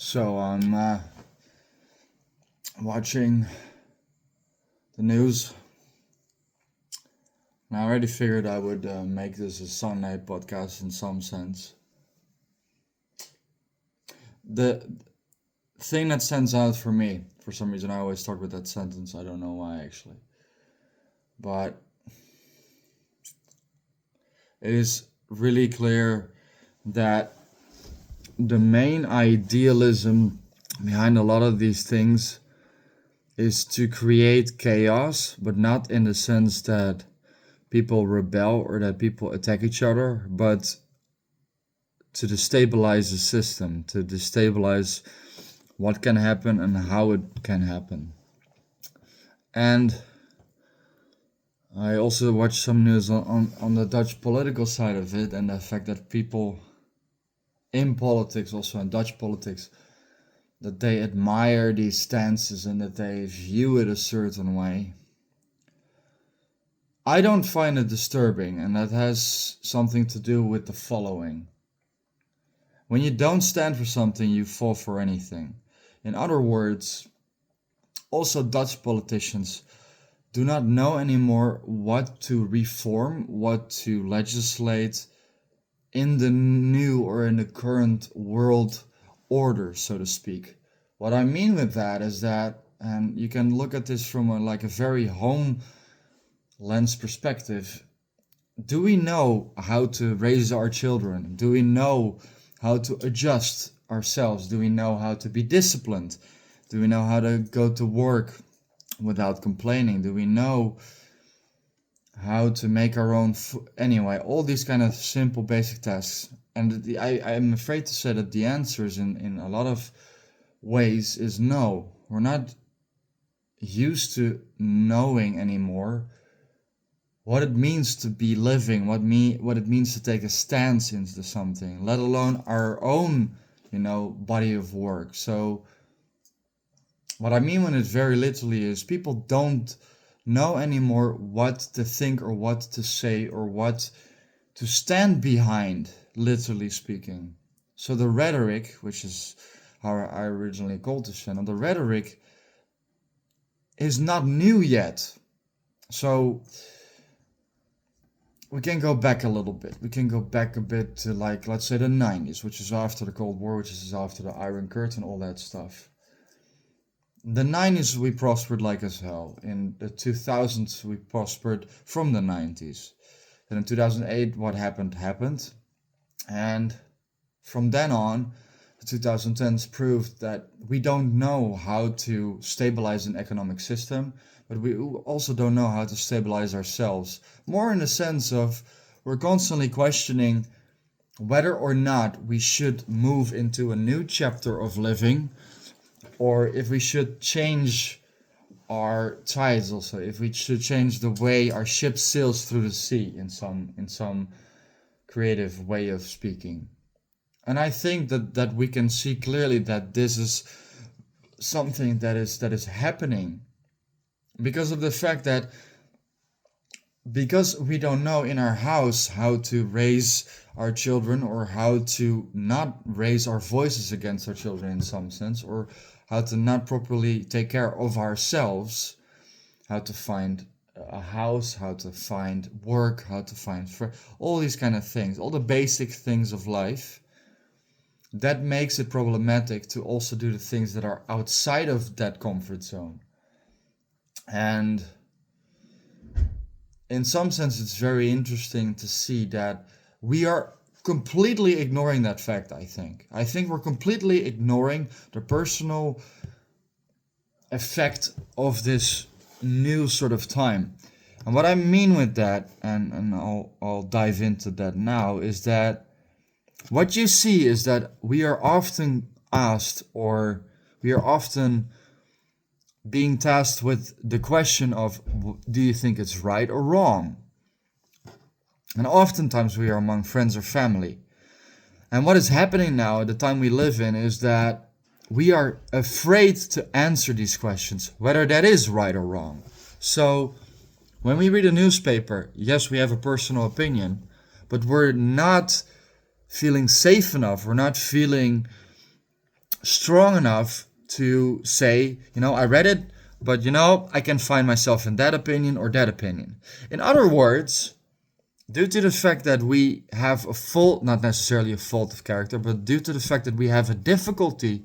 So I'm watching the news, and I already figured I would make this a Sunday podcast in some sense. The thing that stands out for me, for some reason, I always start with that sentence. I don't know why actually, but it is really clear that the main idealism behind a lot of these things is to create chaos, but not in the sense that people rebel or that people attack each other, but to destabilize the system, to destabilize what can happen and how it can happen. And I also watched some news on the Dutch political side of it, and the fact that people in politics, also in Dutch politics, that they admire these stances and that they view it a certain way. I don't find it disturbing, and that has something to do with the following. When you don't stand for something, you fall for anything. In other words, also Dutch politicians do not know anymore what to reform, what to legislate in the new or in the current world order, so to speak. What I mean with that is that, and you can look at this from a very home lens perspective. Do we know how to raise our children? Do we know how to adjust ourselves? Do we know how to be disciplined? Do we know how to go to work without complaining? Do we know how to make our own anyway, all these kind of simple basic tasks? And I'm afraid to say that the answers in a lot of ways is no. We're not used to knowing anymore what it means to be living, what it means to take a stance into something, let alone our own, body of work. So what I mean when it very literally is people don't know anymore what to think or what to say or what to stand behind, literally speaking. So the rhetoric, which is how I originally called this channel, the rhetoric is not new yet. So we can go back a little bit. We can go back a bit to, let's say the 90s, which is after the Cold War, which is after the Iron Curtain, all that stuff. The 90s we prospered like as hell. In the 2000s we prospered from the 90s. Then in 2008 what happened. And from then on, the 2010s proved that we don't know how to stabilize an economic system, but we also don't know how to stabilize ourselves. More in the sense of we're constantly questioning whether or not we should move into a new chapter of living, or if we should change our tides also, if we should change the way our ship sails through the sea in some creative way of speaking. And I think that we can see clearly that this is something that is happening because of the fact that because we don't know in our house how to raise our children, or how to not raise our voices against our children in some sense, or how to not properly take care of ourselves, how to find a house, how to find work, how to find all these kind of things, all the basic things of life, that makes it problematic to also do the things that are outside of that comfort zone. And in some sense, it's very interesting to see that we are completely ignoring that fact, I think. I think we're completely ignoring the personal effect of this new sort of time. And what I mean with that, and I'll dive into that now, is that what you see is that we are often asked, or we are often being tasked with the question of, do you think it's right or wrong? And oftentimes we are among friends or family. And what is happening now at the time we live in is that we are afraid to answer these questions, whether that is right or wrong. So when we read a newspaper, yes, we have a personal opinion, but we're not feeling safe enough. We're not feeling strong enough to say, I read it, but I can find myself in that opinion or that opinion. In other words, due to the fact that we have a fault, not necessarily a fault of character, but due to the fact that we have a difficulty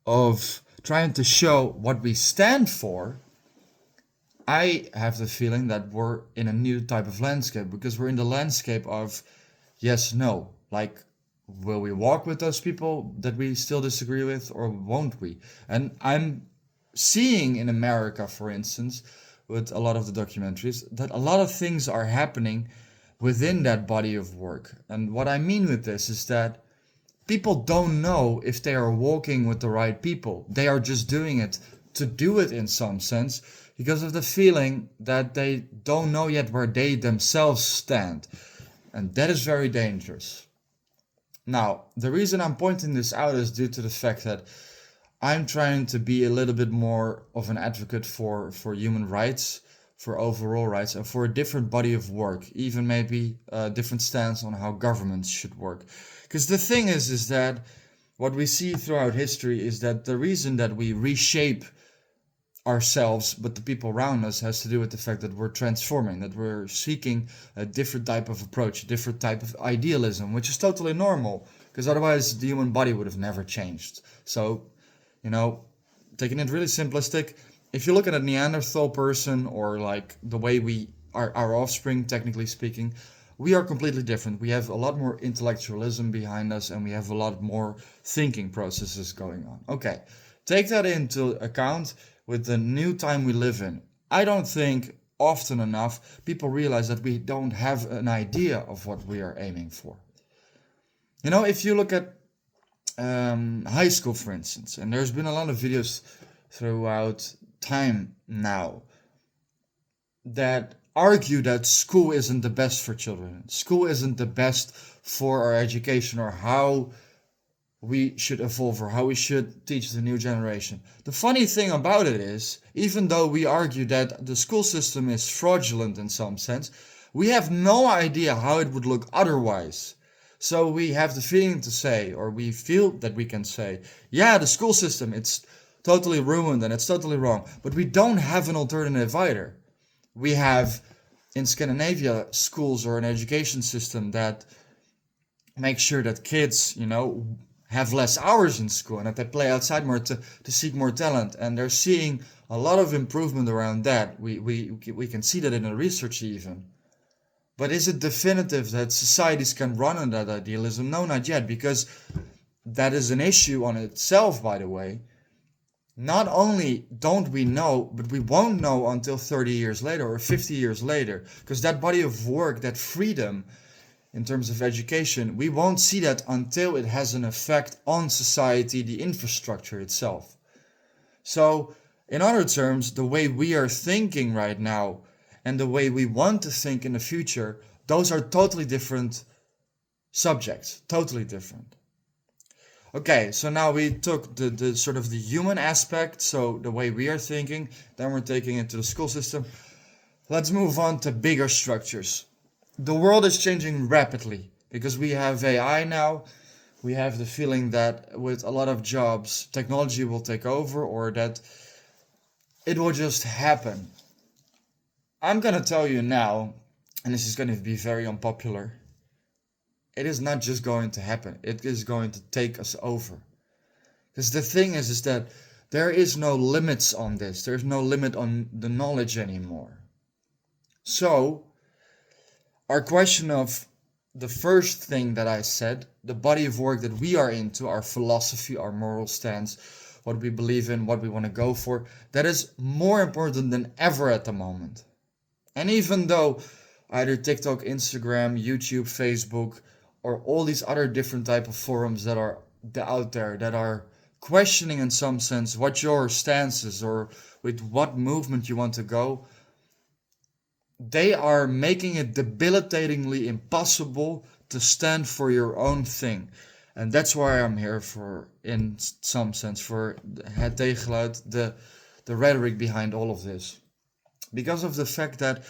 of trying to show what we stand for, I have the feeling that we're in a new type of landscape, because we're in the landscape of yes, no. Like, will we walk with those people that we still disagree with, or won't we? And I'm seeing in America, for instance, with a lot of the documentaries, that a lot of things are happening within that body of work. And what I mean with this is that people don't know if they are walking with the right people. They are just doing it to do it in some sense, because of the feeling that they don't know yet where they themselves stand. And that is very dangerous. Now, the reason I'm pointing this out is due to the fact that I'm trying to be a little bit more of an advocate for human rights, for overall rights, and for a different body of work, even maybe a different stance on how governments should work. Because the thing is that what we see throughout history is that the reason that we reshape ourselves but the people around us has to do with the fact that we're transforming, that we're seeking a different type of approach, a different type of idealism, which is totally normal, because otherwise the human body would have never changed. So, you know, taking it really simplistic, if you look at a Neanderthal person, or like the way we are, our offspring, technically speaking, we are completely different. We have a lot more intellectualism behind us, and we have a lot more thinking processes going on. Okay, take that into account with the new time we live in. I don't think often enough people realize that we don't have an idea of what we are aiming for. If you look at high school, for instance, and there's been a lot of videos throughout time now that argue that school isn't the best for children. School isn't the best for our education, or how we should evolve, or how we should teach the new generation. The funny thing about it is, even though we argue that the school system is fraudulent in some sense, we have no idea how it would look otherwise. So we have the feeling to say, or we feel that we can say, yeah, the school system, it's totally ruined and it's totally wrong. But we don't have an alternative either. We have in Scandinavia schools or an education system that makes sure that kids, have less hours in school, and that they play outside more to seek more talent. And they're seeing a lot of improvement around that. We can see that in the research even. But is it definitive that societies can run on that idealism? No, not yet, because that is an issue on itself, by the way. Not only don't we know, but we won't know until 30 years later or 50 years later, because that body of work, that freedom in terms of education, we won't see that until it has an effect on society, the infrastructure itself. So, in other terms, the way we are thinking right now and the way we want to think in the future, those are totally different subjects, totally different. Okay, so now we took the sort of the human aspect, so the way we are thinking, then we're taking it to the school system. Let's move on to bigger structures. The world is changing rapidly because we have AI now. We have the feeling that with a lot of jobs, technology will take over, or that it will just happen. I'm gonna tell you now, and this is gonna be very unpopular, it is not just going to happen. It is going to take us over. Because the thing is that there is no limits on this. There's no limit on the knowledge anymore. So, our question of the first thing that I said, the body of work that we are into, our philosophy, our moral stance, what we believe in, what we want to go for, that is more important than ever at the moment. And even though either TikTok, Instagram, YouTube, Facebook, or all these other different type of forums that are out there that are questioning in some sense what your stance is or with what movement you want to go, they are making it debilitatingly impossible to stand for your own thing. And that's why I'm here for, in some sense, for Het Tegengeluid, the rhetoric behind all of this. Because of the fact that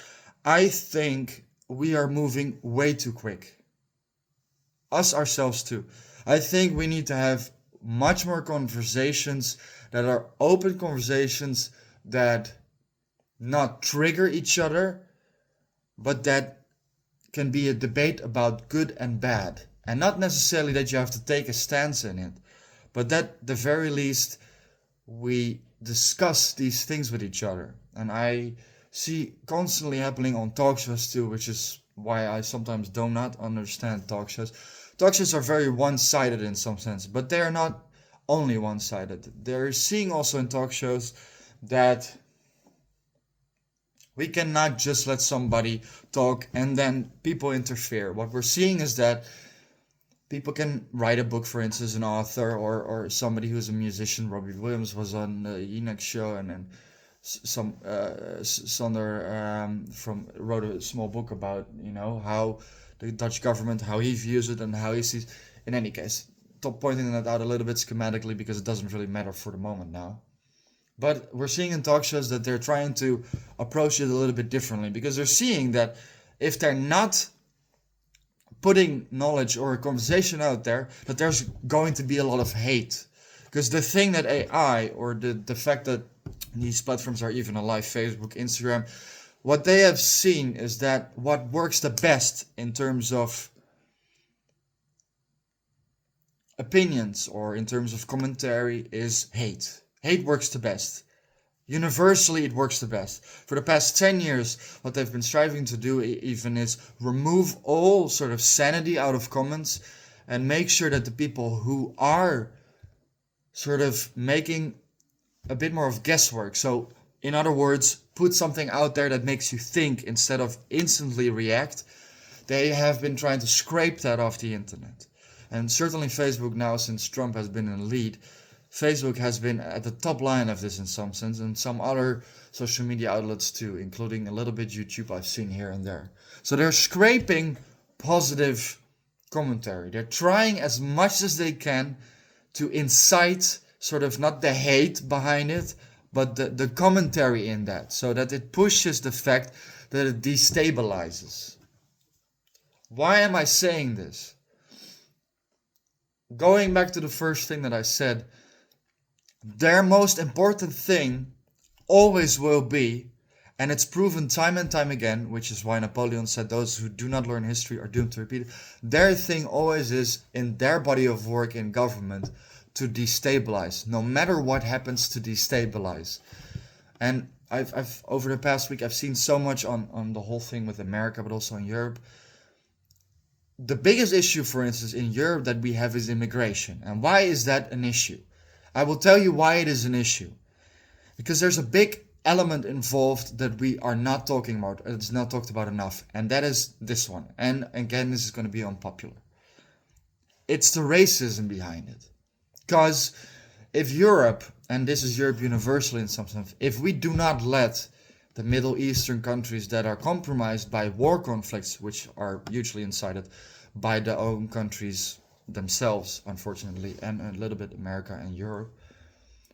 I think we are moving way too quick. Us ourselves too. I think we need to have much more conversations that are open conversations that not trigger each other, but that can be a debate about good and bad. And not necessarily that you have to take a stance in it, but that the very least we discuss these things with each other. And I see constantly happening on talk shows too, which is why I sometimes do not understand talk shows. Talk shows are very one-sided in some sense, but they are not only one-sided. They're seeing also in talk shows that we cannot just let somebody talk and then people interfere. What we're seeing is that people can write a book, for instance, an author or somebody who's a musician. Robbie Williams was on the Enoch show, and then Sander from wrote a small book about how the Dutch government, how he views it and how he sees. In any case, stop pointing that out a little bit schematically because it doesn't really matter for the moment now. But we're seeing in talk shows that they're trying to approach it a little bit differently because they're seeing that if they're not putting knowledge or a conversation out there, that there's going to be a lot of hate. Because the thing that AI or the fact that these platforms are even alive, Facebook, Instagram, what they have seen is that what works the best in terms of opinions or in terms of commentary is hate. Hate works the best. Universally, it works the best. For the past 10 years, what they've been striving to do even is remove all sort of sanity out of comments and make sure that the people who are sort of making a bit more of guesswork. So, in other words, put something out there that makes you think instead of instantly react. They have been trying to scrape that off the internet. And certainly Facebook now, since Trump has been in the lead, Facebook has been at the top line of this in some sense, and some other social media outlets too, including a little bit YouTube I've seen here and there. So they're scraping positive commentary. They're trying as much as they can to incite sort of not the hate behind it, but the commentary in that, so that it pushes the fact that it destabilizes. Why am I saying this? Going back to the first thing that I said, their most important thing always will be, and it's proven time and time again, which is why Napoleon said those who do not learn history are doomed to repeat it. Their thing always is, in their body of work in government, to destabilize, no matter what happens, to destabilize. And I've over the past week, I've seen so much on the whole thing with America, but also in Europe. The biggest issue, for instance, in Europe that we have is immigration. And why is that an issue? I will tell you why it is an issue. Because there's a big element involved that we are not talking about. It's not talked about enough. And that is this one. And again, this is going to be unpopular. It's the racism behind it. Because if Europe, and this is Europe universally in some sense, if we do not let the Middle Eastern countries that are compromised by war conflicts, which are usually incited by their own countries themselves, unfortunately, and a little bit America and Europe.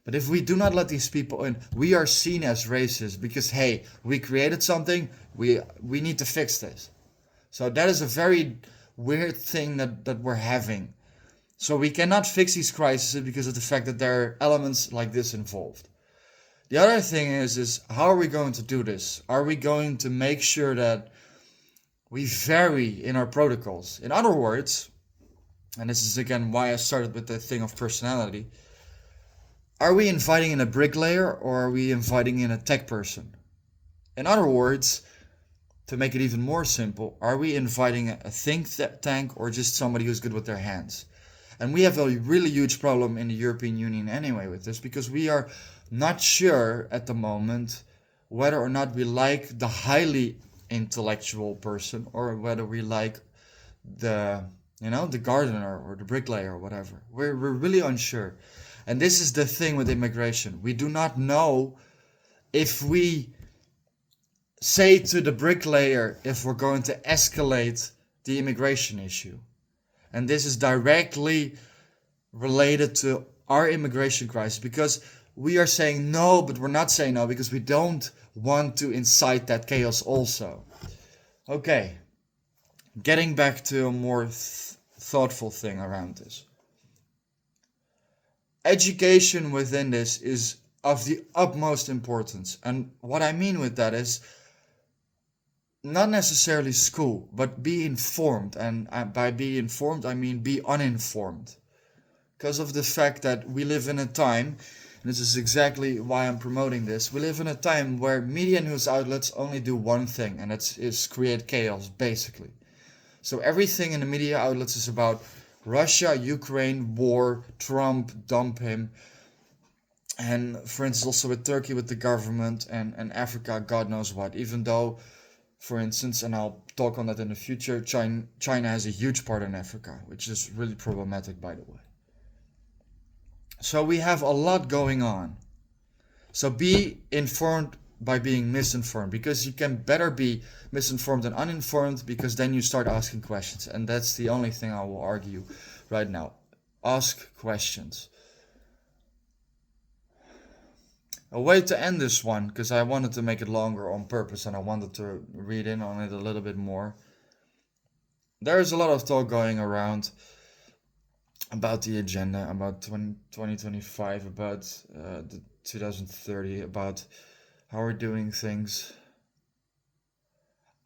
But if we do not let these people in, we are seen as racist because, hey, we created something, we need to fix this. So that is a very weird thing that we're having. So we cannot fix these crises because of the fact that there are elements like this involved. The other thing is how are we going to do this? Are we going to make sure that we vary in our protocols? In other words, and this is again why I started with the thing of personality, are we inviting in a bricklayer or are we inviting in a tech person? In other words, to make it even more simple, are we inviting a think tank or just somebody who's good with their hands? And we have a really huge problem in the European Union anyway with this, because we are not sure at the moment whether or not we like the highly intellectual person or whether we like the gardener or the bricklayer or whatever. We're really unsure. And this is the thing with immigration. We do not know if we say to the bricklayer if we're going to escalate the immigration issue. And this is directly related to our immigration crisis, because we are saying no, but we're not saying no because we don't want to incite that chaos also. Okay, getting back to a more thoughtful thing around this. education within this is of the utmost importance. And what I mean with that is not necessarily school, but be informed. And by be informed, I mean be uninformed. Because of the fact that we live in a time, and this is exactly why I'm promoting this, we live in a time where media news outlets only do one thing, and that's is create chaos, basically. So everything in the media outlets is about Russia, Ukraine, war, Trump, dump him, and for instance also with Turkey with the government, and Africa, God knows what. Even though, for instance, and I'll talk on that in the future, China has a huge part in Africa, which is really problematic, by the way. So we have a lot going on. So be informed by being misinformed, because you can better be misinformed than uninformed, because then you start asking questions. And that's the only thing I will argue right now. Ask questions. A way to end this one, because I wanted to make it longer on purpose and I wanted to read in on it a little bit more. There is a lot of talk going around about the agenda, about 2025, about the 2030, about how we're doing things.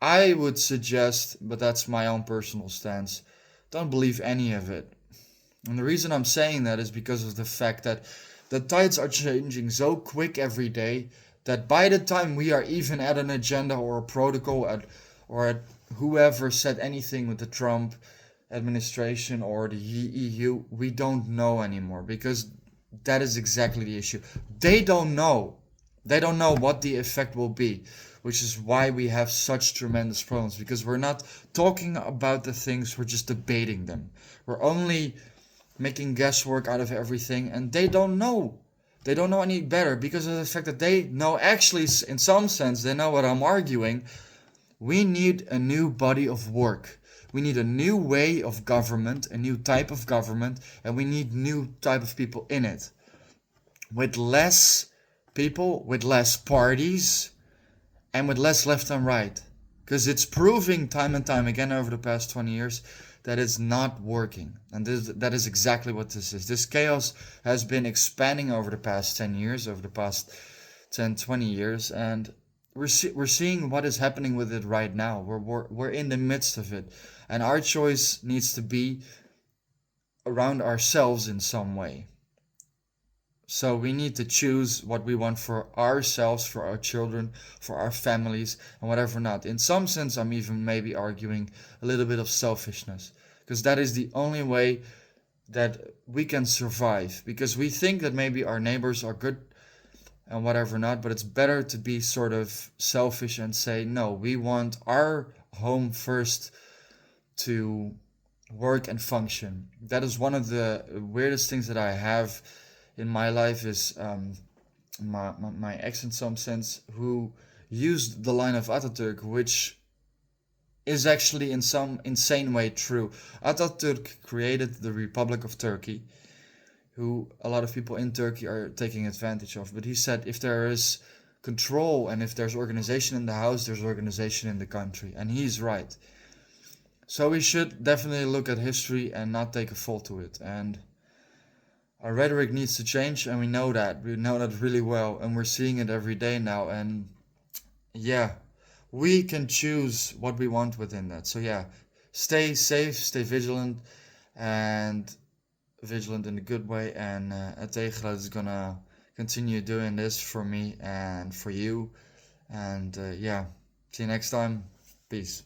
I would suggest, but that's my own personal stance, don't believe any of it. And the reason I'm saying that is because of the fact that the tides are changing so quick every day that by the time we are even at an agenda or a protocol or at whoever said anything with the Trump administration or the EU, we don't know anymore, because that is exactly the issue. They don't know. They don't know what the effect will be, which is why we have such tremendous problems, because we're not talking about the things, we're just debating them. We're only making guesswork out of everything, and they don't know. They don't know any better, because of the fact that they know, actually, in some sense, they know what I'm arguing. We need a new body of work. We need a new way of government, a new type of government, and we need new type of people in it. With less people, with less parties, and with less left and right. Because it's proving time and time again over the past 20 years that it's not working. And that is exactly what this is. This chaos has been expanding over the past 10 years, over the past 10, 20 years, and we're seeing what is happening with it right now. We're in the midst of it, and our choice needs to be around ourselves in some way. So we need to choose what we want for ourselves, for our children, for our families, and whatever not. In some sense, I'm even maybe arguing a little bit of selfishness, because that is the only way that we can survive. Because we think that maybe our neighbors are good and whatever not, but it's better to be sort of selfish and say, no, we want our home first to work and function. That is one of the weirdest things that I have in my life, is my ex, in some sense, who used the line of Ataturk, which is actually in some insane way true. Ataturk created the Republic of Turkey, who a lot of people in Turkey are taking advantage of. But he said, if there is control and if there's organization in the house, there's organization in the country. And he's right. So we should definitely look at history and not take a fault to it. And our rhetoric needs to change, and we know that. We know that really well, and we're seeing it every day now. And yeah, we can choose what we want within that. So yeah, stay safe, stay vigilant, and vigilant in a good way. And Het Tegengeluid is gonna continue doing this for me and for you. And yeah, see you next time. Peace.